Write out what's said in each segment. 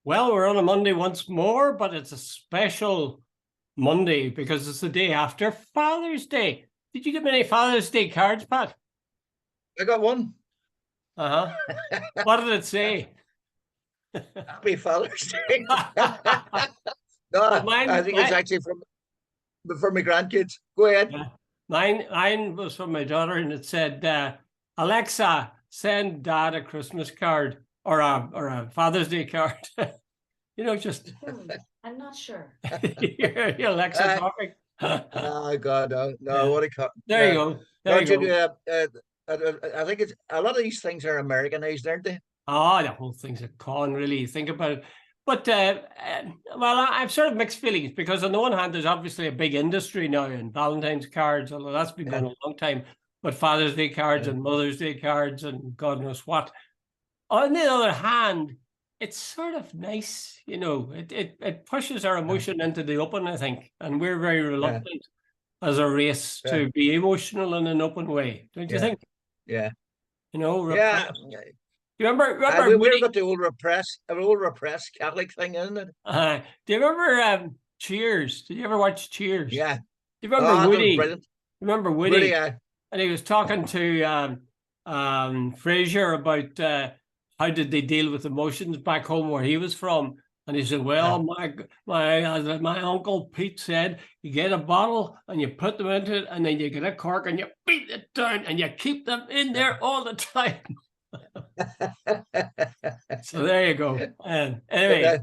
Well, we're on a Monday once more, but it's a special Monday because it's the day after Father's Day. Did you get many Father's Day cards, Pat? I got one. Uh-huh. What did it say? Happy Father's Day. Well, No, I think it's actually from my grandkids. Go ahead. yeah, mine was from my daughter, and it said, "Alexa, send Dad a Christmas card or a Father's Day card." Just I'm not sure. your Alexa talking. Oh God, no, Yeah. what a cut. There you go. No, There you go. I think it's a lot of these things are Americanized, aren't they? Oh, the whole thing's a con, really. Think about it. But, well, I've sort of mixed feelings because, on the one hand, there's obviously a big industry now in Valentine's cards, although that's been going a long time. But Father's Day cards and Mother's Day cards and God knows what. On the other hand, it's sort of nice, it pushes our emotion into the open, I think. And we're very reluctant as a race to be emotional in an open way. Don't you think? Yeah. Yeah. Do you remember we've got the old repressed Catholic thing, isn't it? Do you remember Cheers? Did you ever watch Cheers? Yeah. Do you remember Woody? Brilliant. Remember Woody? And he was talking to Fraser about how did they deal with emotions back home where he was from. And he said, well, my uncle Pete said, you get a bottle and you put them into it, and then you get a cork and you beat it down and you keep them in there all the time. So there you go. Anyway,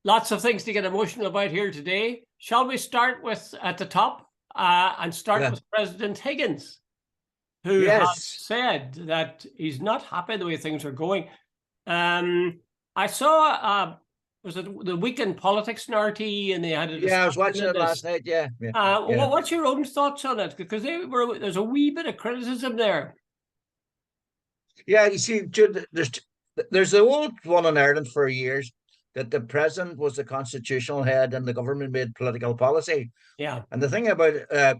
lots of things to get emotional about here today. Shall we start with at the top and start with President Higgins, who has said that he's not happy the way things are going. I saw was it the Week in Politics in RT, and they had I was watching it last night. What's your own thoughts on it? Because there's a wee bit of criticism there. Yeah, you see, Jude, there's the old one in Ireland for years that the president was the constitutional head and the government made political policy. Yeah. And the thing about it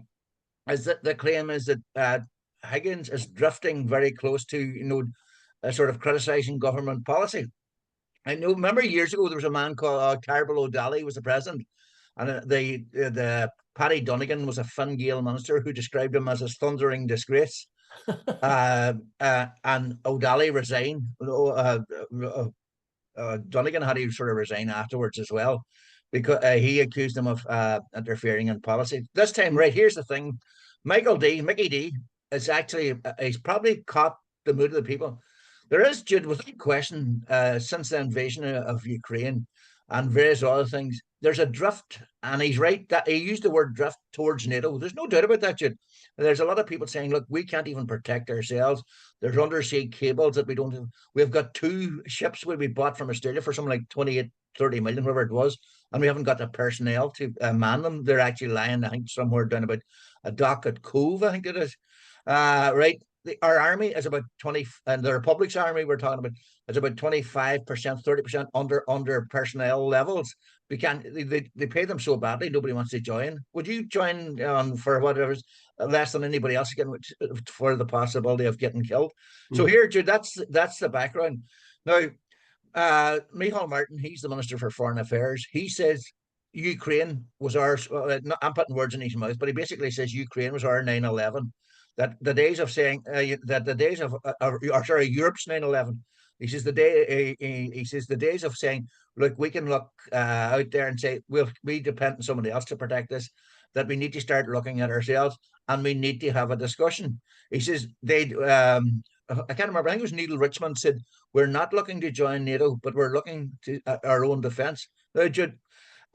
is that the claim is that Higgins is drifting very close to, sort of criticizing government policy. I remember years ago there was a man called Carbal O'Daly was the president, and the Paddy Donegan was a Fine Gael minister who described him as a thundering disgrace. And O'Daly resigned. Donegan had to sort of resign afterwards as well, because he accused him of interfering in policy. This time, right, here's the thing: Mickey D, is actually he's probably caught the mood of the people. There is, Jude, without question, since the invasion of Ukraine and various other things, there's a drift, and he's right that he used the word drift towards NATO. There's no doubt about that, Jude. There's a lot of people saying, look, we can't even protect ourselves. There's undersea cables that we don't have. We've got 2 ships we bought from Australia for something like 28, 30 million, whatever it was, and we haven't got the personnel to man them. They're actually lying, I think, somewhere down about a dock at Cove, I think it is. Right. Our army is about 20, and the Republic's army we're talking about is about 25%, 30% under personnel levels. We can't. They pay them so badly. Nobody wants to join. Would you join for whatever's less than anybody else getting for the possibility of getting killed? So here, Jude, that's the background. Now, Micheál Martin, he's the Minister for Foreign Affairs. He says Ukraine was ours. I'm putting words in his mouth, but he basically says Ukraine was our 9/11. That the days of saying that the days of Europe's 9/11. He says he says the days of saying, look, we can look out there and say we depend on somebody else to protect us. That we need to start looking at ourselves, and we need to have a discussion. He says I can't remember. I think it was Neil Richmond said we're not looking to join NATO, but we're looking to our own defence. Now, Jude,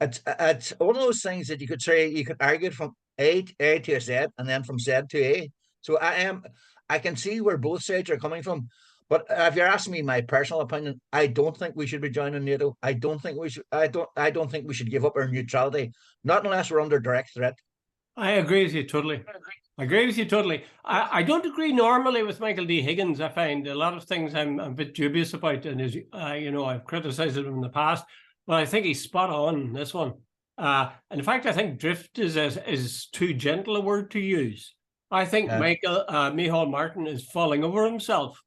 it's one of those things that you could say you could argue from A to Z, and then from Z to A. So I can see where both sides are coming from, but if you're asking me my personal opinion, I don't think we should be joining NATO. I don't think we should. I don't think we should give up our neutrality, not unless we're under direct threat. I agree with you totally. I don't agree normally with Michael D. Higgins. I find a lot of things I'm a bit dubious about, and I've criticized him in the past, but I think he's spot on this one. In fact, I think drift is too gentle a word to use. I think Micheál Martin is falling over himself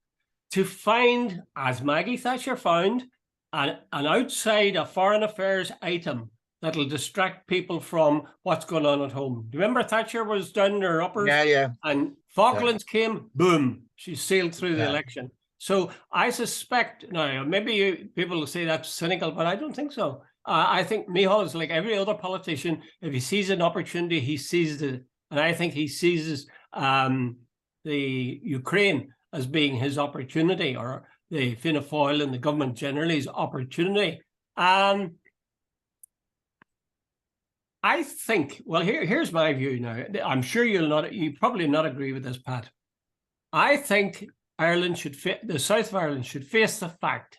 to find, as Maggie Thatcher found, an outside a foreign affairs item that'll distract people from what's going on at home. Do you remember Thatcher was down in her uppers? Yeah. And Falklands came, boom, she sailed through the Yeah. election. So I suspect, now maybe people will say that's cynical, but I don't think so. I think Micheál is like every other politician. If he sees an opportunity, he seizes it. And I think he seizes the Ukraine as being his opportunity, or the Fianna Fáil and the government generally's opportunity. I think, well, here's my view now. I'm sure you probably not agree with this, Pat. I think the south of Ireland should face the fact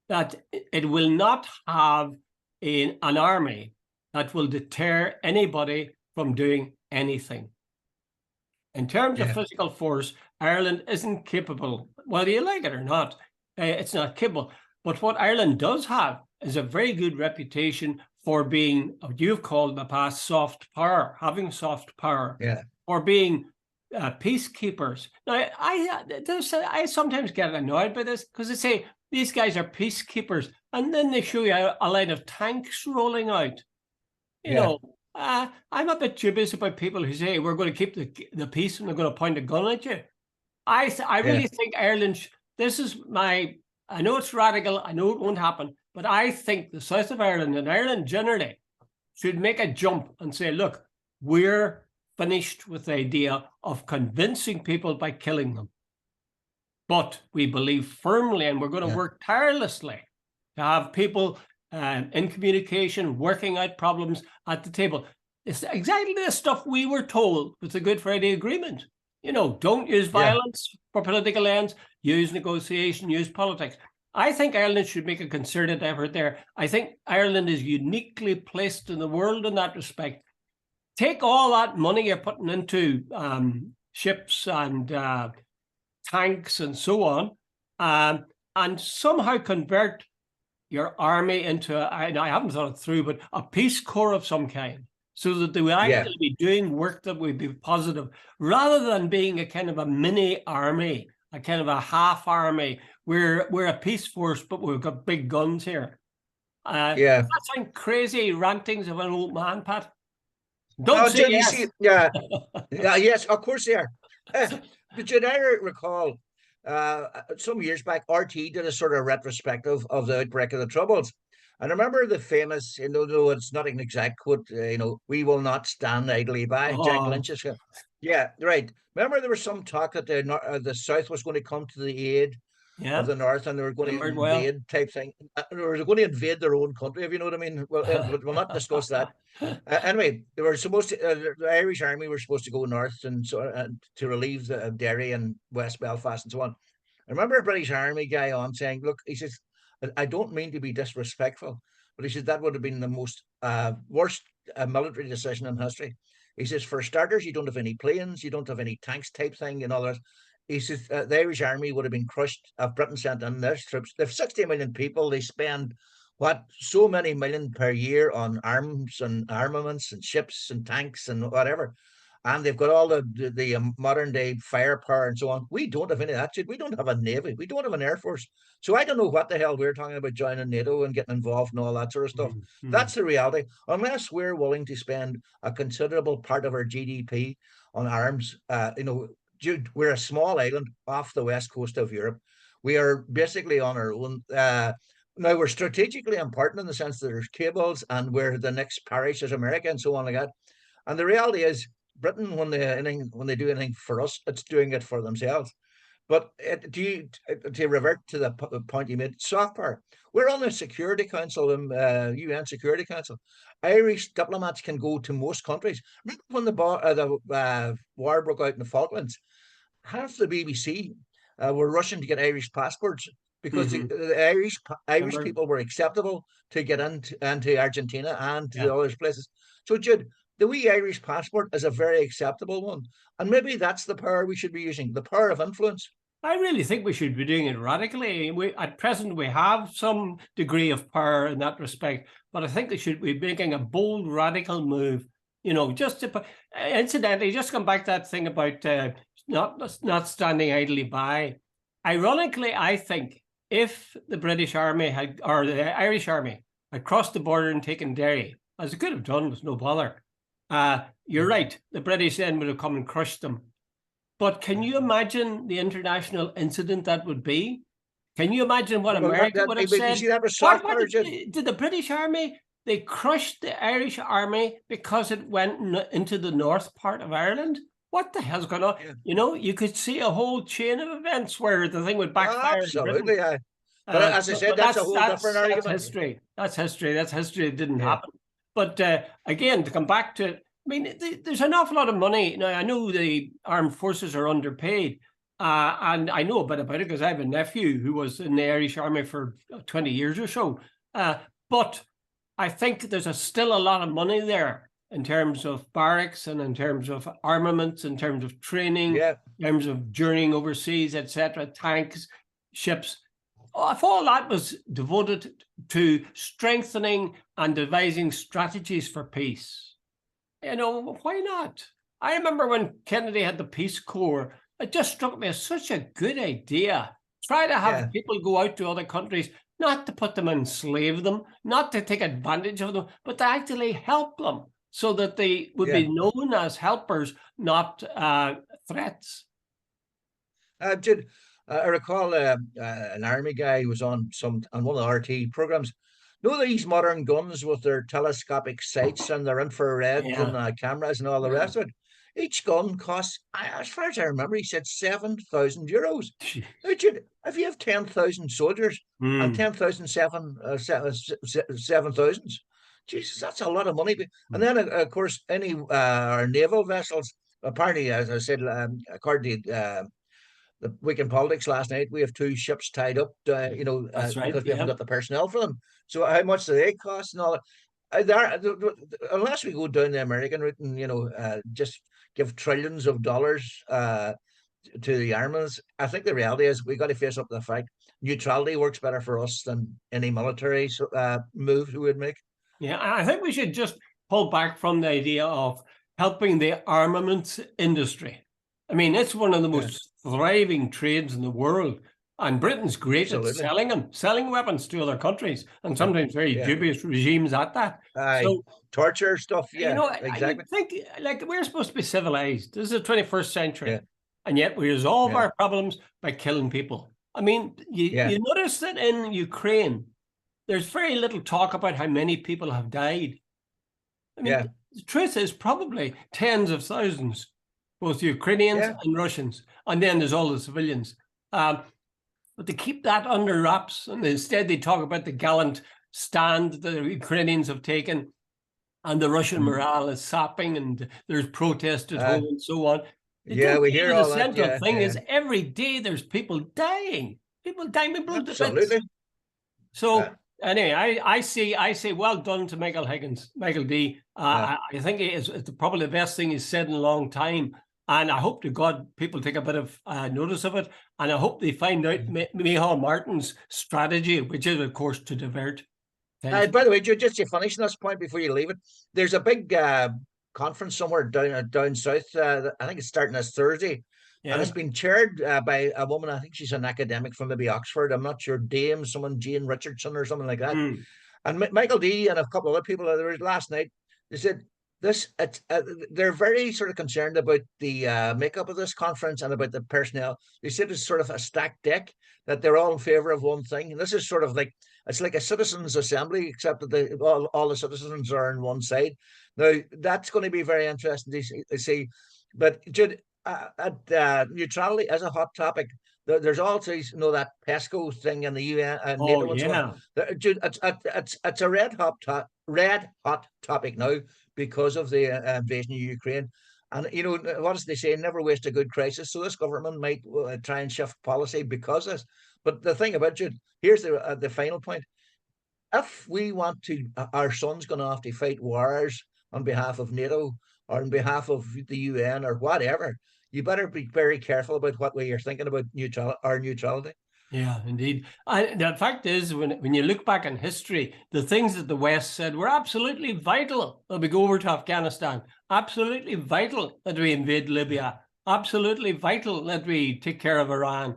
that it will not have an army that will deter anybody from doing anything. In terms of physical force, Ireland isn't capable, whether you like it or not, it's not capable. But what Ireland does have is a very good reputation for being what you've called in the past soft power, having soft power, or being peacekeepers. Now, I sometimes get annoyed by this because they say these guys are peacekeepers, and then they show you a line of tanks rolling out. You know, I'm a bit dubious about people who say we're going to keep the peace and they're going to point a gun at you. I really think Ireland. I know it's radical. I know it won't happen, but I think the south of Ireland and Ireland generally should make a jump and say, look, we're finished with the idea of convincing people by killing them. But we believe firmly, and we're going to work tirelessly to have people in communication, working out problems at the table. It's exactly the stuff we were told with the Good Friday Agreement. You know, don't use violence for political ends, use negotiation, use politics. I think Ireland should make a concerted effort there. I think Ireland is uniquely placed in the world in that respect. Take all that money you're putting into ships and tanks and so on, and somehow convert your army into, I haven't thought it through, but a peace corps of some kind, so that they would actually be doing work that would be positive, rather than being a kind of a mini army, a kind of a half army. We're a peace force, but we've got big guns here. Does that sound crazy rantings of an old man, Pat? Don't say yes. Yes, of course they are. But you I recall some years back, RT did a sort of retrospective of the outbreak of the Troubles. And I remember the famous, though it's not an exact quote, we will not stand idly by, Jack Lynch's. Yeah, right. Remember there was some talk that the South was going to come to the aid of the North, and they were going to invade type thing. They were going to invade their own country, if you know what I mean. Well, we'll not discuss that. Anyway, they were supposed to. The Irish army were supposed to go north and to relieve the Derry and West Belfast and so on. I remember a British Army guy on saying, "Look," he says, "I don't mean to be disrespectful, but he said that would have been the most worst military decision in history." He says, "For starters, you don't have any planes, you don't have any tanks type thing, and all that." He says the Irish army would have been crushed if Britain sent in their troops. They have 60 million people. They spend so many million per year on arms and armaments and ships and tanks and whatever. And they've got all the modern day firepower and so on. We don't have any of that shit. We don't have a navy. We don't have an air force. So I don't know what the hell we're talking about joining NATO and getting involved and all that sort of stuff. That's the reality. Unless we're willing to spend a considerable part of our GDP on arms, Jude, we're a small island off the west coast of Europe. We are basically on our own. Now, we're strategically important in the sense that there's cables and we're the next parish as America and so on like that. And the reality is, Britain, when they do anything for us, it's doing it for themselves. But to revert to the point you made, soft power. We're on the Security Council, UN Security Council. Irish diplomats can go to most countries. Remember when the war broke out in the Falklands? Half the BBC were rushing to get Irish passports because the Irish people were acceptable to get into Argentina and to the other places. So, Jude, the wee Irish passport is a very acceptable one. And maybe that's the power we should be using, the power of influence. I really think we should be doing it radically. At present, we have some degree of power in that respect, but I think they should be making a bold, radical move. Just to, incidentally, just come back to that thing about not standing idly by. Ironically, I think if the British Army had, or the Irish Army had crossed the border and taken Derry, as it could have done with no bother, you're right, the British then would have come and crushed them. But can you imagine the international incident that would be? Can you imagine what America would have said? You see, that was soft power, did the British Army, they crushed the Irish Army because it went into the north part of Ireland? What the hell's going on? Yeah. You could see a whole chain of events where the thing would backfire. Absolutely, but as I said, that's a whole different argument. That's history. That's history. That's history. It didn't happen. But again, to come back to, there's an awful lot of money. Now, I know the armed forces are underpaid, and I know a bit about it because I have a nephew who was in the Irish Army for 20 years or so. But I think there's still a lot of money there in terms of barracks and in terms of armaments, in terms of training, in terms of journeying overseas, etc., tanks, ships. If all that was devoted to strengthening and devising strategies for peace, why not? I remember when Kennedy had the Peace Corps, it just struck me as such a good idea. Try to have people go out to other countries, not to put them and enslave them, not to take advantage of them, but to actually help them so that they would be known as helpers, not threats. Jude, I recall an army guy who was on one of the RT programs. These modern guns with their telescopic sights and their infrared and cameras and all the rest of it. Each gun costs, as far as I remember, he said €7,000. Jude, if you have 10,000 soldiers and 10,000 7,000s, Jesus, that's a lot of money. And then, of course, any our naval vessels, apparently, as I said, according to the Week in Politics last night, we have 2 ships tied up, That's right, because we haven't got the personnel for them. So how much do they cost and all that? Unless we go down the American route and, just give trillions of dollars to the armaments, I think the reality is we got to face up to the fact neutrality works better for us than any military move we would make. Yeah, I think we should just pull back from the idea of helping the armaments industry. It's one of the most thriving trades in the world. And Britain's great at selling weapons to other countries, and sometimes very dubious regimes at that. So torture stuff, exactly. I think we're supposed to be civilized. This is the 21st century, and yet we resolve our problems by killing people. You notice that in Ukraine, there's very little talk about how many people have died. The truth is probably tens of thousands, both Ukrainians and Russians, and then there's all the civilians. But they keep that under wraps, and instead they talk about the gallant stand the Ukrainians have taken, and the Russian morale is sapping, and there's protests at home and so on. We hear all that. The central thing is every day there's people dying. People dying. Absolutely. So anyway, I say well done to Michael D. I think it's probably the best thing he's said in a long time. And I hope to God people take a bit of notice of it. And I hope they find out Micheál Martin's strategy, which is, of course, to divert. By the way, just to finish on this point before you leave it, there's a big conference somewhere down south. I think it's starting this Thursday. And it's been chaired by a woman. I think she's an academic from maybe Oxford. I'm not sure, Jane Richardson or something like that. And Michael D. and a couple of other people there was last night, they said, they're very sort of concerned about the makeup of this conference and about the personnel. They said it's sort of a stacked deck, that they're all in favor of one thing. And this is sort of it's like a citizens' assembly, except that all the citizens are on one side. Now, that's going to be very interesting to see. But Jude, neutrality as a hot topic, there's also that PESCO thing in the UN and NATO and so on. Jude, it's a red hot topic now, because of the invasion of Ukraine. And, what does they say? Never waste a good crisis. So this government might try and shift policy because of this. But the thing about it, here's the final point. If we want to, our son's going to have to fight wars on behalf of NATO or on behalf of the UN or whatever, you better be very careful about what way you're thinking about our neutrality. Yeah, indeed. The fact is, when you look back in history, the things that the West said were absolutely vital that we go over to Afghanistan, absolutely vital that we invade Libya, absolutely vital that we take care of Iran.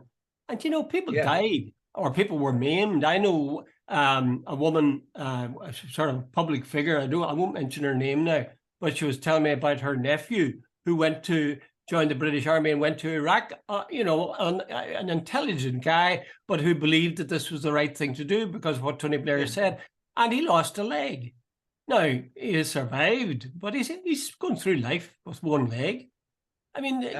And, people died. or people were maimed. I know a woman, a sort of public figure. I won't mention her name now, but she was telling me about her nephew who went to join the British Army and went to Iraq. An intelligent guy, but who believed that this was the right thing to do because of what Tony Blair said, and he lost a leg. Now he has survived, but he's going through life with one leg. I mean,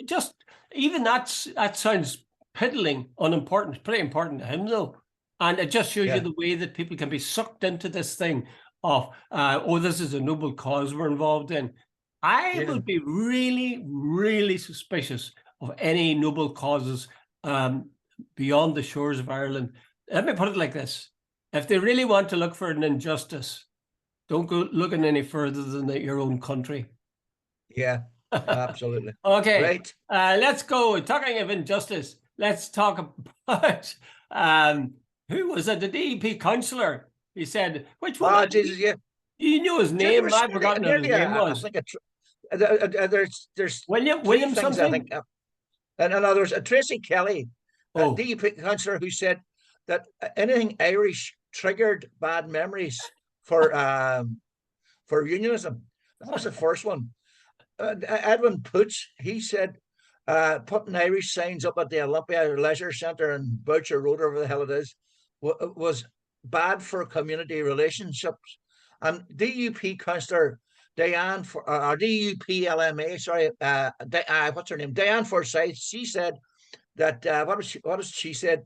just even that sounds piddling, unimportant, pretty important to him though. And it just shows you the way that people can be sucked into this thing of, this is a noble cause we're involved in. I would be really, really suspicious of any noble causes beyond the shores of Ireland. Let me put it like this. If they really want to look for an injustice, don't go looking any further than your own country. Yeah, absolutely. Okay, right. Let's go. Talking of injustice, let's talk about who was it? The DEP councillor. He said, which one? Oh, Jesus, yeah. You knew his name. I've forgotten what his name was. I think there's William something. I think, and there's a Tracy Kelly, DEP councillor, who said that anything Irish triggered bad memories for unionism. That was the first one. Edwin Poots, he said, putting Irish signs up at the Olympia Leisure Centre in Boucher Road, or whatever the hell it is, was bad for community relationships. And DUP councillor Diane, or DUP LMA, sorry, what's her name? Diane Forsyth. She said that what was she said?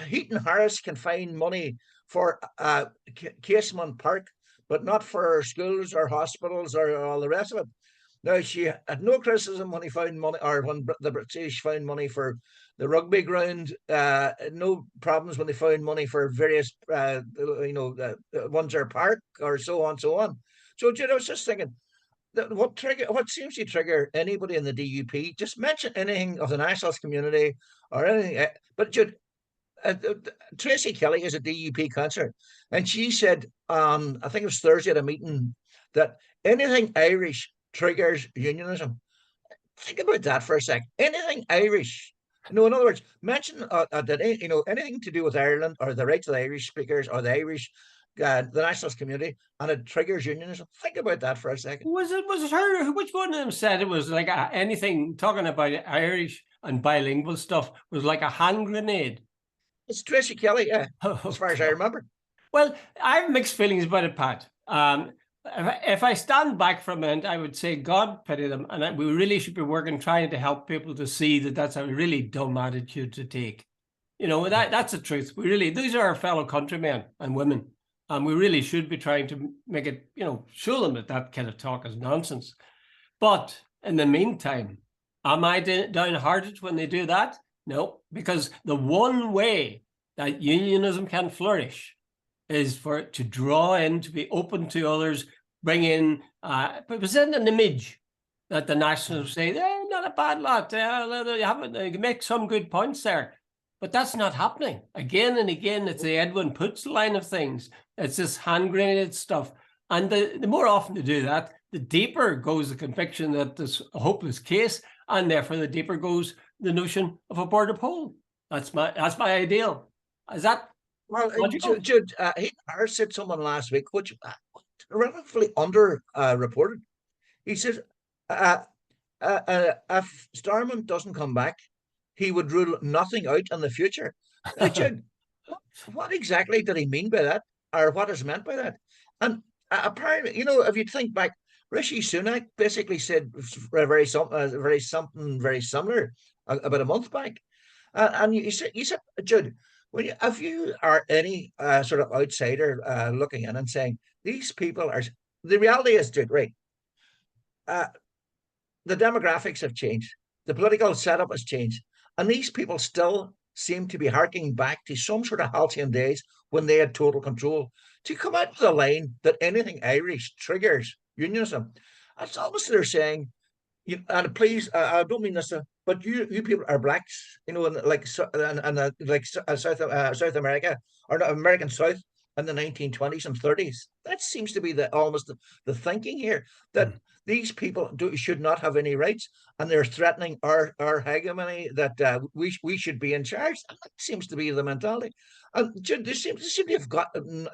Heaton Harris can find money for Casement Park, but not for schools or hospitals or all the rest of it. Now, she had no criticism when he found money, or when the British found money for the rugby ground. No problems when they found money for various, Windsor Park or so on, so on. So, I was just thinking, that what seems to trigger anybody in the DUP, just mention anything of the nationalist community or anything. But Tracy Kelly is a DUP councillor, and she said, I think it was Thursday at a meeting, that anything Irish triggers unionism. Think about that for a sec. Anything Irish. In other words, mention that anything to do with Ireland or the rights of the Irish speakers or the Irish, the nationalist community, and it triggers unionism. Think about that for a second. Was it her? Which one of them said it was like anything talking about Irish and bilingual stuff was like a hand grenade? It's Tracy Kelly, yeah, as far as I remember. Well, I have mixed feelings about it, Pat. If I stand back for a minute, I would say God pity them, and we really should be trying to help people to see that that's a really dumb attitude to take. That's the truth. These are our fellow countrymen and women, and we really should be trying to make it, show them that kind of talk is nonsense. But in the meantime, am I downhearted when they do that? No, because the one way that unionism can flourish is for it to draw in, to be open to others, bring in, present an image that the nationalists say, they're not a bad lot, they make some good points there. But that's not happening. Again and again, it's the Edwin Poots line of things. It's this hand grenade stuff. And the more often they do that, the deeper goes the conviction that there's a hopeless case, and therefore the deeper goes the notion of a border poll. That's my ideal. Is that well? Jude, Harris said someone last week, which relatively under reported. He says, if Starman doesn't come back, he would rule nothing out in the future. Jude, what exactly did he mean by that, or what is meant by that? And apparently, if you think back, Rishi Sunak basically said very something very similar about a month back, and you said, Jude, if you are any sort of outsider looking in and saying these people are, the reality is, Jude, right? The demographics have changed, the political setup has changed, and these people still seem to be harking back to some sort of halcyon days when they had total control. To come out with a line that anything Irish triggers unionism, it's obviously they're saying, and please, I don't mean this, but you people are blacks, like South America, or not American South, in the 1920s and 30s. That seems to be almost the thinking here, that these people should not have any rights, and they're threatening our hegemony, that we should be in charge. And that seems to be the mentality. And they seem to have gotten,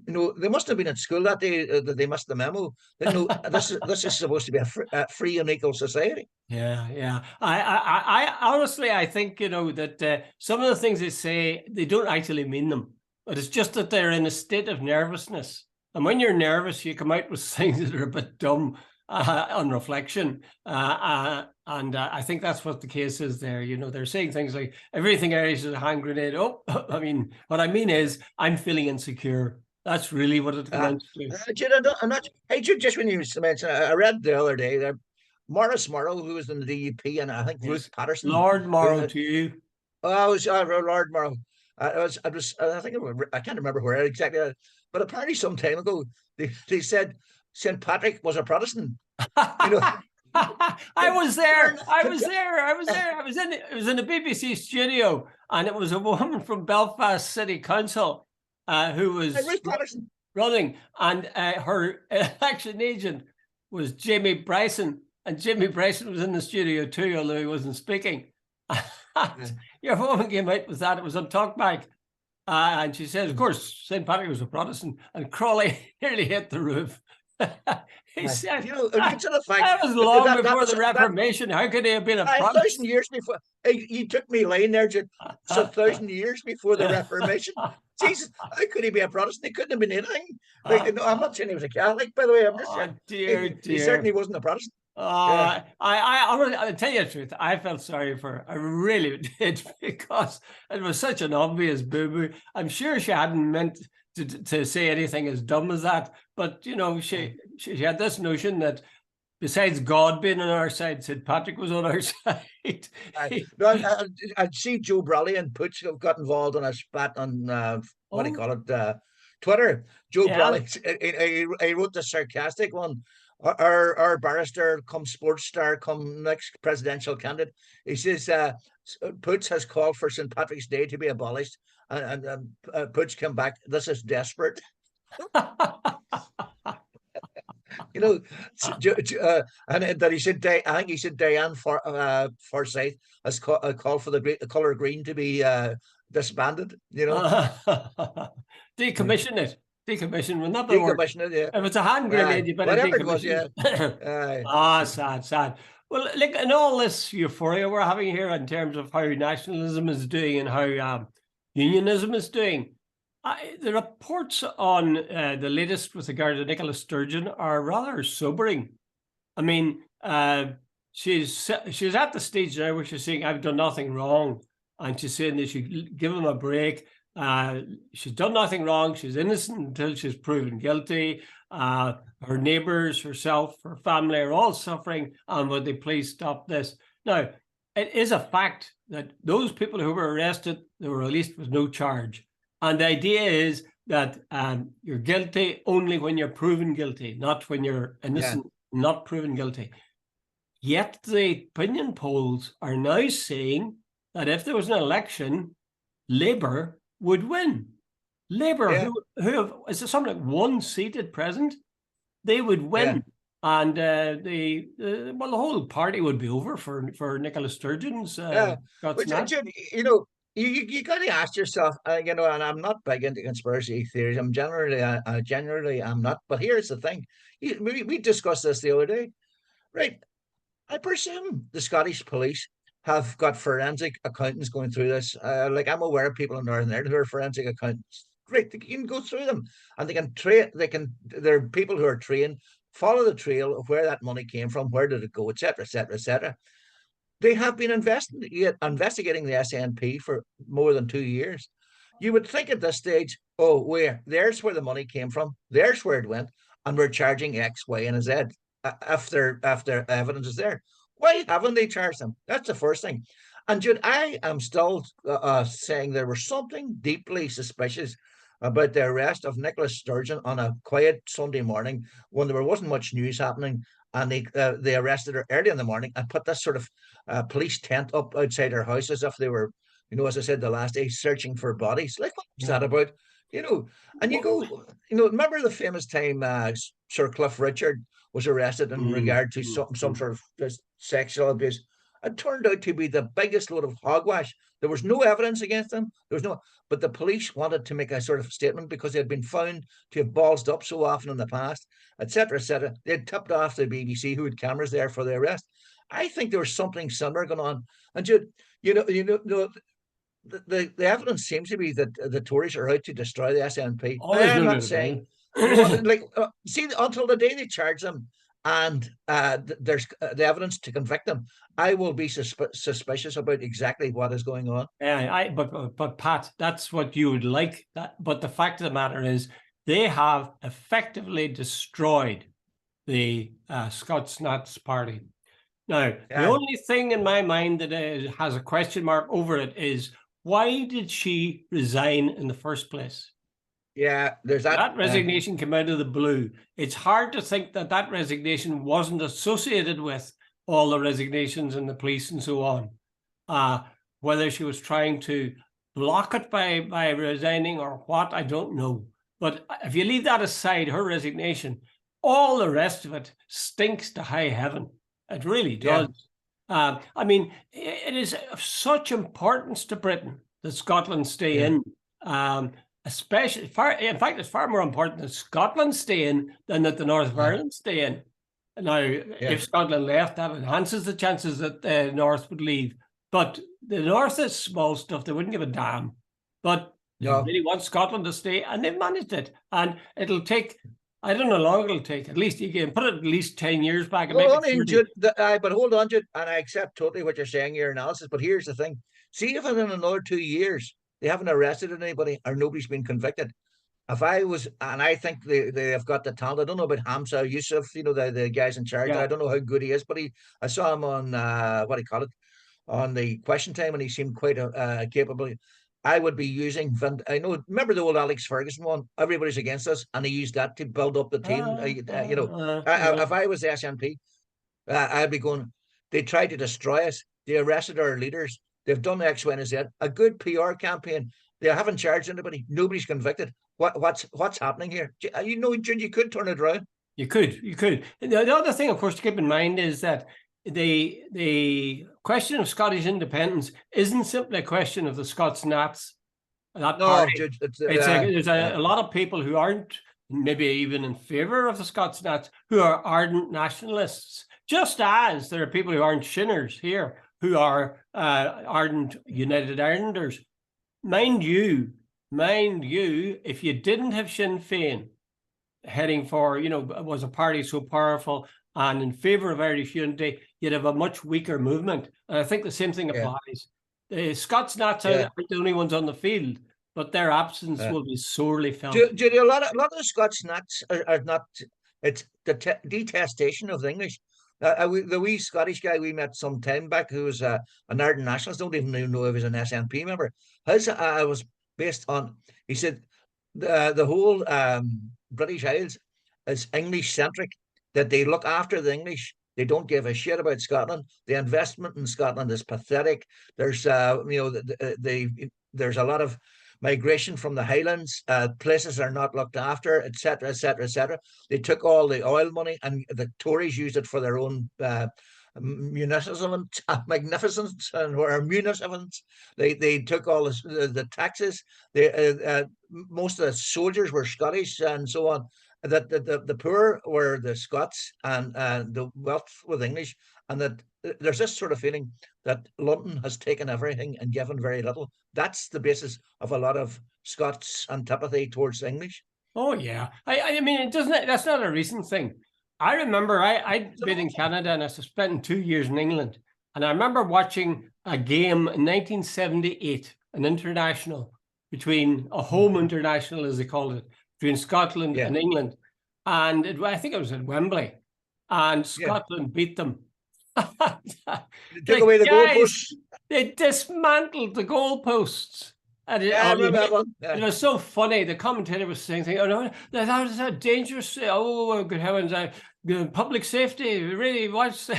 they must have been at school that day, that they missed the memo. That, this is supposed to be a free and equal society. Yeah, yeah. I honestly, I think, that some of the things they say, they don't actually mean them, but it's just that they're in a state of nervousness. And when you're nervous, you come out with things that are a bit dumb on reflection. And I think that's what the case is there. They're saying things like, everything else is a hand grenade. Oh, I mean, what I mean is, I'm feeling insecure. That's really what it amounts to. Jude, I'm not. Hey, Jude, just when you mentioned, I read the other day that Maurice Morrow, who was in the DUP, and I think Yes. Ruth Patterson. Lord Morrow to you. Oh, I was Lord Morrow. I think I can't remember where exactly, but apparently some time ago they said St. Patrick was a Protestant. I was there. I was in it. It was in the BBC studio, and it was a woman from Belfast City Council who was running, and her election agent was Jamie Bryson, and Jamie Bryson was in the studio too, although he wasn't speaking. Your woman came out with that. It was on Talkback, and she said, of course, St. Patrick was a Protestant, and Crawley nearly hit the roof. He said, that was long before the Reformation. How could he have been a Protestant? 1,000 years before. You took me line there, Jude. It's 1,000 years before the Reformation. Jesus, how could he be a Protestant? He couldn't have been anything. I'm not saying he was a Catholic, by the way. I'm just saying he certainly wasn't a Protestant. I'll tell you the truth. I felt sorry for her. I really did, because it was such an obvious boo-boo. I'm sure she hadn't meant to say anything as dumb as that, but she had this notion that besides God being on our side, St. Patrick was on our side. I'd see Joe Brolly and Putz have got involved in a spat on what do you call it, Twitter. Joe Brolly, he wrote the sarcastic one. Our barrister, come sports star, come next presidential candidate. He says Putz has called for St. Patrick's Day to be abolished, and Putz came back. This is desperate. And that he said, I think he said Diane Forsyth has called for the color green to be disbanded. Decommission it. Decommission will not be decommission it, yeah. If it's a hand grenade, you better decommission it. Sad. Well, look, in all this euphoria we're having here in terms of how nationalism is doing and how unionism is doing, the reports on the latest with regard to Nicola Sturgeon are rather sobering. I mean, she's at the stage now where she's saying, I've done nothing wrong. And she's saying they should give him a break. She's done nothing wrong. She's innocent until she's proven guilty. Her neighbors, herself, her family are all suffering. And would they please stop this? Now, it is a fact that those people who were arrested, they were released with no charge. And the idea is that you're guilty only when you're proven guilty, not when you're innocent, not proven guilty. Yet the opinion polls are now saying that if there was an election, Labour would win. Labour, who is something like one seat at present, they would win. And the whole party would be over for Nicola Sturgeon's. You got to ask yourself, and I'm not big into conspiracy theories. I'm generally I'm not. But here's the thing: we discussed this the other day, right? I presume the Scottish police have got forensic accountants going through this. I'm aware of people in Northern Ireland who are forensic accountants. Great, they can go through them, and they can train. There are people who are trained, follow the trail of where that money came from, where did it go, etc., etc., etc. They have been investigating the SNP for more than 2 years. You would think at this stage, there's where the money came from, there's where it went, and we're charging X, Y, and Z after evidence is there. Why haven't they charged them? That's the first thing. And Jude, I am still saying there was something deeply suspicious about the arrest of Nicola Sturgeon on a quiet Sunday morning when there wasn't much news happening. And they arrested her early in the morning and put this sort of police tent up outside her house as if they were, as I said the last day, searching for bodies. Like, what was that about? you know, and you go, remember the famous time Sir Cliff Richard was arrested in regard to some sort of sexual abuse. It turned out to be the biggest load of hogwash. There was no evidence against him. There was no, but the police wanted to make a sort of statement because they had been found to have ballsed up so often in the past, etc., etc. They had tipped off the BBC, who had cameras there for the arrest. I think there was something similar going on. And the evidence seems to be that the Tories are out to destroy the SNP. Oh, I there's am no not doubt about saying, it. see, until the day they charge them and there's the evidence to convict them, I will be suspicious about exactly what is going on. Yeah, but Pat, that's what you would like. But the fact of the matter is, they have effectively destroyed the Scots Nats party. Now, the only thing in my mind that has a question mark over it is, why did she resign in the first place? Yeah, there's that. That resignation came out of the blue. It's hard to think that that resignation wasn't associated with all the resignations in the police and so on. Whether she was trying to block it by resigning or what, I don't know. But if you leave that aside, her resignation, all the rest of it stinks to high heaven. It really does. Yeah. I mean, it is of such importance to Britain that Scotland stay in. Especially, in fact, it's far more important that Scotland stay in than that the North of Ireland stay in. Now, if Scotland left, that enhances the chances that the North would leave. But the North is small stuff. They wouldn't give a damn. But they really want Scotland to stay, and they've managed it. And it'll take, I don't know how long it'll take. At least you can put it at least 10 years back. And but hold on, Jude, and I accept totally what you're saying, your analysis. But here's the thing. See if in another 2 years, they haven't arrested anybody or nobody's been convicted. If I was, and I think they have got the talent. I don't know about Hamza Yusuf, the guys in charge. I don't know how good he is, but I saw him on what do you call it, on the Question Time, and he seemed quite capable. I would be using. Remember the old Alex Ferguson one? Everybody's against us, and he used that to build up the team. If I was the SNP, I'd be going. They tried to destroy us. They arrested our leaders. They've done X, Y, and Z. A good PR campaign. They haven't charged anybody. Nobody's convicted. What's happening here? You could turn it around. You could. The other thing, of course, to keep in mind is that the question of Scottish independence isn't simply a question of the Scots Nats. There's a lot of people who aren't maybe even in favour of the Scots Nats who are ardent nationalists, just as there are people who aren't Shinners here who are ardent United Irelanders. Mind you, if you didn't have Sinn Féin heading for, was a party so powerful and in favour of Irish unity, you'd have a much weaker movement. And I think the same thing applies. The Scots Nats aren't the only ones on the field, but their absence will be sorely felt. Judy, a lot of the Scots Nats are not, it's the detestation of the English. The wee Scottish guy we met some time back who was an ardent nationalist, don't even know if he was an SNP member. His was based on, he said, the whole British Isles is English-centric, that they look after the English. They don't give a shit about Scotland. The investment in Scotland is pathetic. There's, there's a lot of migration from the Highlands. Places are not looked after, etc., etc., etc. They took all the oil money, and the Tories used it for their own magnificence munificence. They took all the taxes. Most of the soldiers were Scottish and so on. That the poor were the Scots and the wealth was English, and that there's this sort of feeling that London has taken everything and given very little. That's the basis of a lot of Scots' antipathy towards the English. Oh yeah, I mean, it doesn't. That's not a recent thing. I remember I'd been in Canada and I spent 2 years in England, and I remember watching a game in 1978, an international between a home international, as they called it, between Scotland and England, and I think it was at Wembley, and Scotland beat them. They took away the goalposts. They dismantled the goalposts. And it was so funny. The commentator was saying, "Oh no, that was a dangerous. Oh, good heavens! Public safety. Really, watch."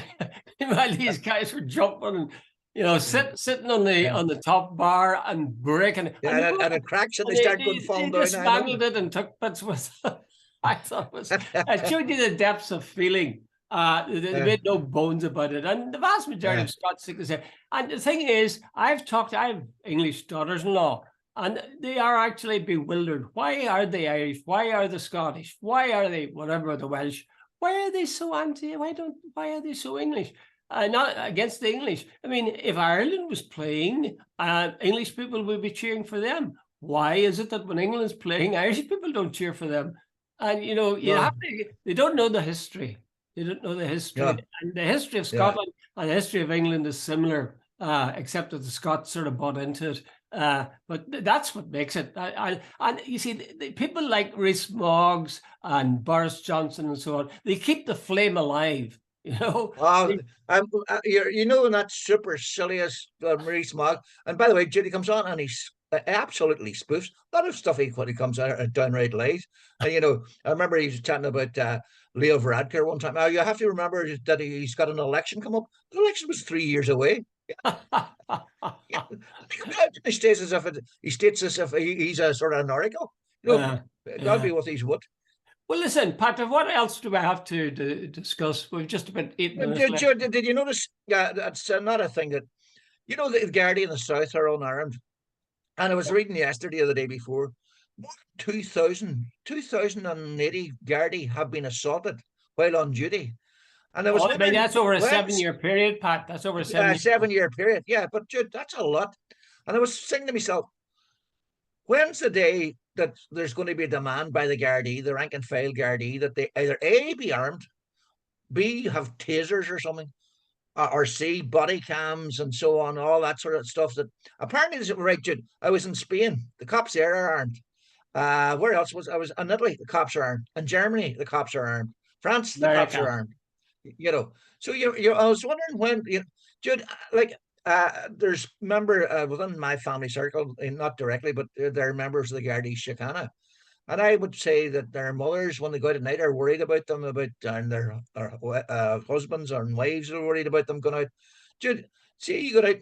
While these guys were jumping You know, sitting on the top bar and breaking it. Yeah, and it cracks and they start going falling They down. dismantled it and took bits with it. I thought it showed you the depths of feeling. They made no bones about it. And the vast majority of Scots think the same. And the thing is, I have English daughters-in-law, and they are actually bewildered. Why are they Irish? Why are they Scottish? Why are they whatever, the Welsh? Why are they so anti? Why are they so English? Not against the English. I mean, if Ireland was playing, English people would be cheering for them. Why is it that when England's playing, Irish people don't cheer for them? And you know, they don't know the history. They don't know the history. Yeah. And the history of Scotland and the history of England is similar, except that the Scots sort of bought into it. But that's what makes it. And you see, the people like Rees-Mogg and Boris Johnson and so on, they keep the flame alive. You know, you know, that super silliest Rees-Mogg. And by the way, Judy comes on and he's absolutely spoofs a lot of stuff. He comes out downright lies. And you know, I remember he was chatting about Leo Varadkar one time. Now you have to remember that he's got an election come up. The election was 3 years away. Yeah. He states as if he's a sort of an oracle. You know, God be with his what. Well, listen, Patrick, what else do I have to discuss? We've just about 8 minutes left. Did you notice? That's another thing that, you know, the Gardaí in the south are unarmed. And I was reading yesterday or the day before, 2,080 Gardaí have been assaulted while on duty. And I was wondering, that's over a 7-year period, Pat. That's over a 7-year period. Yeah, but Jude, that's a lot. And I was saying to myself, when's the day that there's going to be a demand by the Gardaí, the rank and file Gardaí, that they either A, be armed, B, have tasers or something, or C, body cams and so on, all that sort of stuff. That apparently is right, Jude. I was in Spain, the cops there are armed. Where else was I was in Italy, the cops are armed. In Germany, the cops are armed. France, the cops are armed. You know, so I was wondering when, you know, Jude, like there's member within my family circle, not directly, but they're members of the Gardaí Síochána. And I would say that their mothers, when they go out at night, are worried about them, and their husbands and wives are worried about them going out. Dude, see, you go out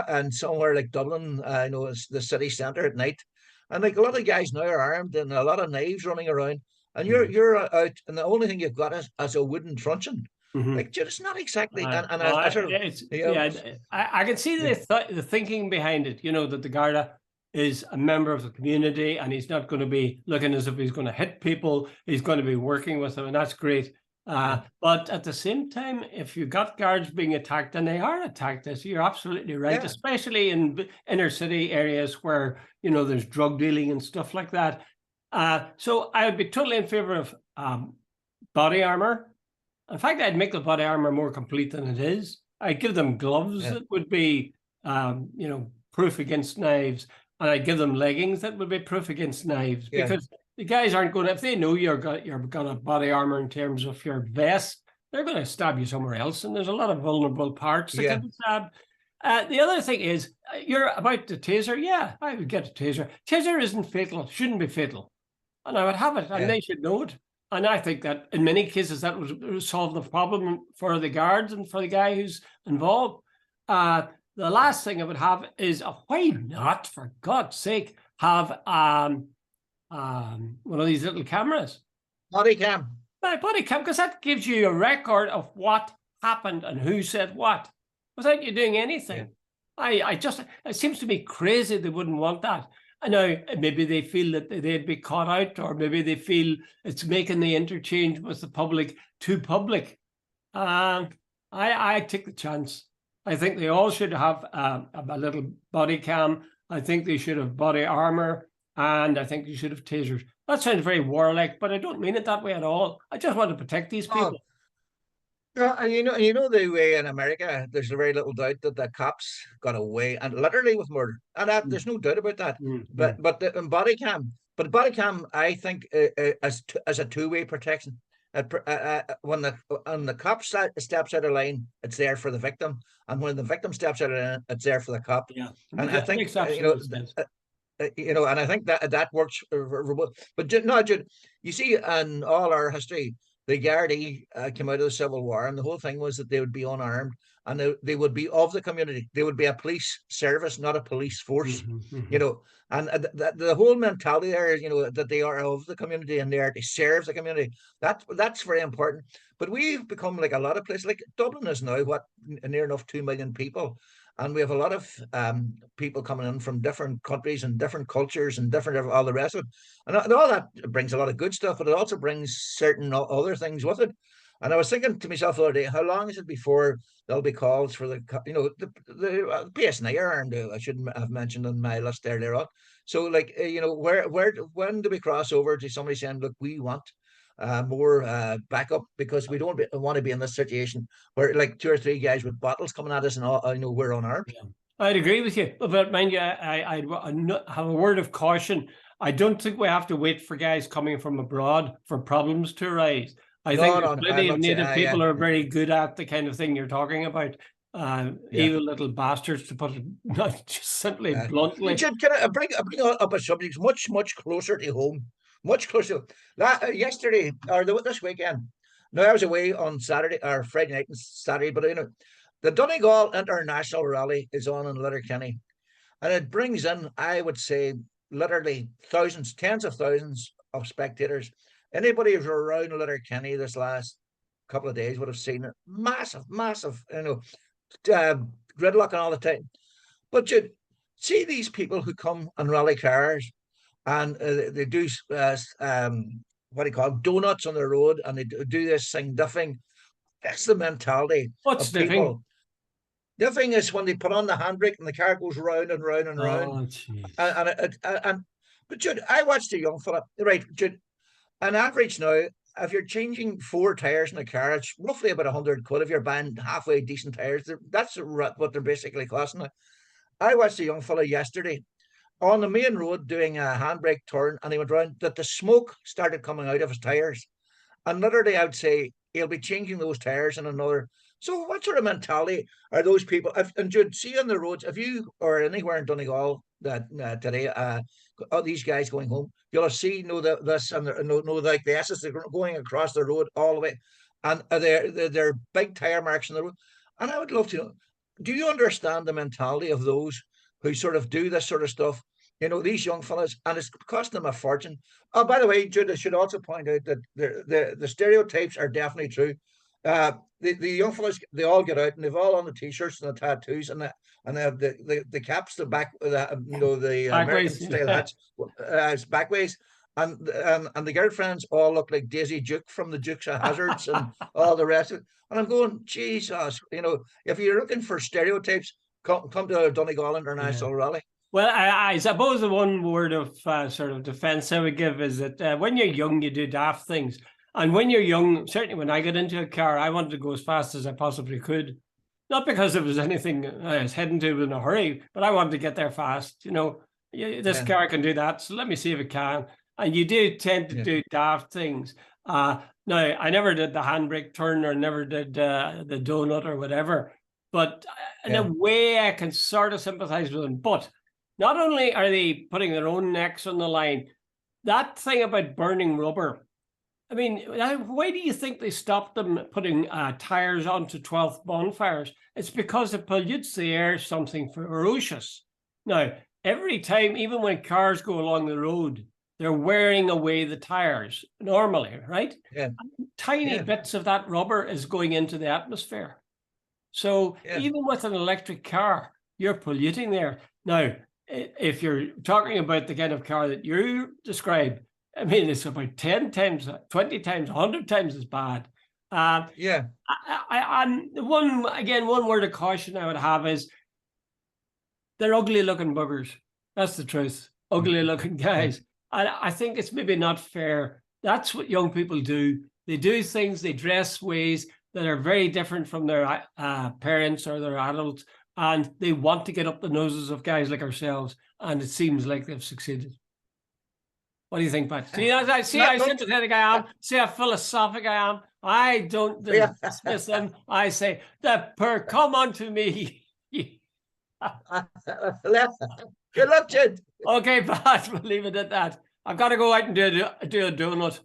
and somewhere like Dublin, I know it's the city centre at night, and like a lot of guys now are armed and a lot of knives running around, and you're out, and the only thing you've got is a wooden truncheon. Like, dude, it's not exactly. I can see the thinking behind it. You know, that the Garda is a member of the community, and he's not going to be looking as if he's going to hit people. He's going to be working with them, and that's great. But at the same time, if you've got guards being attacked, and they are attacked, as you're absolutely right, especially in inner city areas where, you know, there's drug dealing and stuff like that. So I would be totally in favor of body armor. In fact, I'd make the body armor more complete than it is. I'd give them gloves that would be, you know, proof against knives. And I'd give them leggings that would be proof against knives, because the guys aren't going to, if they know you're gonna body armor in terms of your vest, they're going to stab you somewhere else. And there's a lot of vulnerable parts that can be stabbed. The other thing is, you're about the taser. Yeah, I would get a taser. Taser isn't fatal, shouldn't be fatal. And I would have it, and they should know it. And I think that in many cases that would solve the problem for the guards and for the guy who's involved. The last thing I would have is, why not, for God's sake, have one of these little cameras? Body cam. Body cam, because that gives you a record of what happened and who said what, without you doing anything. It seems to me crazy they wouldn't want that. I know maybe they feel that they'd be caught out, or maybe they feel it's making the interchange with the public too public. I take the chance. I think they all should have a little body cam. I think they should have body armor, and I think they should have tasers. That sounds very warlike, but I don't mean it that way at all. I just want to protect these people. Yeah, you know the way in America, there's very little doubt that the cops got away, and literally with murder, and there's no doubt about that. But the body cam, I think as a two-way protection. When the cop steps out of line, it's there for the victim, and when the victim steps out of line, it's there for the cop. Yeah, and I think and I think that works for both. But no, Jude, you see, in all our history, the Gardaí came out of the Civil War, and the whole thing was that they would be unarmed and they would be of the community. They would be a police service, not a police force. You know, and the whole mentality there, you know, that they are of the community and they are to serve the community. That's very important. But we've become like a lot of places. Like Dublin is now what, near enough 2 million people, and we have a lot of people coming in from different countries and different cultures and different all the rest of it. And all that brings a lot of good stuff, but it also brings certain other things with it. And I was thinking to myself the other day, how long is it before there'll be calls for the, you know, the PSNI armed? I shouldn't have mentioned on my list earlier on. So, like, you know, when do we cross over to somebody saying, look, we want more backup, because we don't want to be in this situation where like 2 or 3 guys with bottles coming at us and all, you know, we're unarmed. Yeah. I'd agree with you, but mind you, I have a word of caution. I don't think we have to wait for guys coming from abroad for problems to arise. I think there's plenty of native people who are very good at the kind of thing you're talking about. Evil little bastards, to put it not just simply bluntly. Can I bring up a subject much closer to home? Much closer. Yesterday or this weekend. Now, I was away on Saturday or Friday night and Saturday, but you know, the Donegal International Rally is on in Letterkenny, and it brings in, I would say, literally thousands, tens of thousands of spectators. Anybody who's around Letterkenny this last couple of days would have seen it. Massive, you know, gridlock and all the time. But you see these people who come and rally cars, and they do what do you call it, donuts on the road, and they do this thing diffing. That's the mentality What's of people. Diffing is when they put on the handbrake and the car goes round and round and round. But Jude, I watched a young fella, right, Jude, an average now, if you're changing 4 tires in a car, it's roughly about 100 quid. If you're buying halfway decent tires, that's what they're basically costing. I watched a young fella yesterday on the main road doing a handbrake turn, and he went round, that the smoke started coming out of his tires. And literally, I would say he'll be changing those tires in another. So, what sort of mentality are those people? And Jude, see on the roads, if you or anywhere in Donegal that today, these guys going home, you'll see this and like the S's, they're going across the road all the way, and they're big tire marks in the road. And I would love to know, do you understand the mentality of those who sort of do this sort of stuff? You know, these young fellas, and it's costing them a fortune. Oh, by the way, Jude, I should also point out that the stereotypes are definitely true. The young fellas, they all get out and they've all on the t-shirts and the tattoos and they have the caps, the back, you know, the American style hats, backways, and the girlfriends all look like Daisy Duke from the Dukes of Hazzards and all the rest of it. And I'm going, Jesus, you know, if you're looking for stereotypes, come to a Donegal International Rally. Well, I suppose the one word of sort of defense I would give is that when you're young, you do daft things. And when you're young, certainly when I got into a car, I wanted to go as fast as I possibly could. Not because it was anything I was heading to in a hurry, but I wanted to get there fast. You know, this car can do that, so let me see if it can. And you do tend to do daft things. Now, I never did the handbrake turn or never did the donut or whatever. But in a way, I can sort of sympathize with them. But not only are they putting their own necks on the line, that thing about burning rubber, I mean, why do you think they stopped them putting tires onto 12th bonfires? It's because it pollutes the air, something ferocious. Now, every time, even when cars go along the road, they're wearing away the tires normally, right? Yeah. Tiny bits of that rubber is going into the atmosphere. So even with an electric car, you're polluting there. Now, if you're talking about the kind of car that you describe, I mean, it's about 10 times, 20 times, 100 times as bad. And one word of caution I would have is they're ugly looking buggers. That's the truth. Ugly looking guys. And I think it's maybe not fair. That's what young people do. They do things, they dress ways that are very different from their parents or their adults. And they want to get up the noses of guys like ourselves. And it seems like they've succeeded. What do you think, Pat? See how sympathetic I am. See how philosophic I am. I don't dismiss them. I say, come unto me. Good luck, Jude. Okay, Pat, we'll leave it at that. I've got to go out and do a donut.